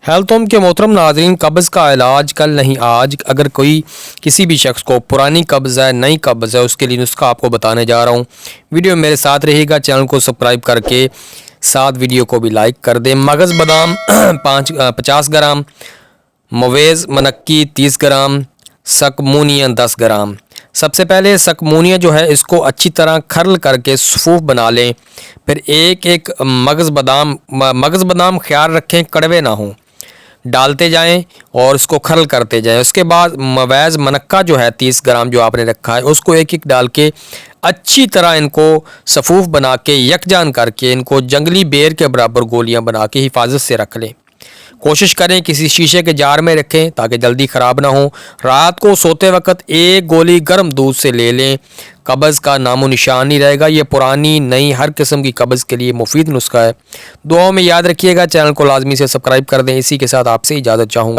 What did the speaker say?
हेल्थोम के मोहतरम नाज़रीन, कब्ज़ का इलाज कल नहीं आज। अगर कोई किसी भी शख्स को पुरानी कब्ज़ है, नई कब्ज़ है, उसके लिए नुस्खा आपको बताने जा रहा हूँ। वीडियो मेरे साथ रहेगा, चैनल को सब्सक्राइब करके साथ वीडियो को भी लाइक कर दें। मगज़ बादाम 50 ग्राम, मवेज़ मनक्की 30 ग्राम, सकमूनिया 10 ग्राम। सबसे पहले सकमूनिया जो है इसको अच्छी तरह खरल करके सफ़ूफ बना लें। फिर एक एक मगज़ बादाम ख्याल रखें कड़वे ना हों, डालते जाएं और उसको खरल करते जाएं। उसके बाद मवेज़ मनक्का जो है 30 ग्राम जो आपने रखा है, उसको एक एक डाल के अच्छी तरह इनको सफ़ूफ बना के यकजान करके इनको जंगली बेर के बराबर गोलियां बना के हिफाजत से रख लें। कोशिश करें किसी शीशे के जार में रखें ताकि जल्दी ख़राब ना हो। रात को सोते वक्त एक गोली गर्म दूध से ले लें, कब्ज़ का नामो निशान नहीं रहेगा। ये पुरानी नई हर किस्म की कब्ज़ के लिए मुफीद नुस्खा है। दुआओं में याद रखिएगा। चैनल को लाजमी से सब्सक्राइब कर दें। इसी के साथ आपसे इजाज़त चाहूँगा।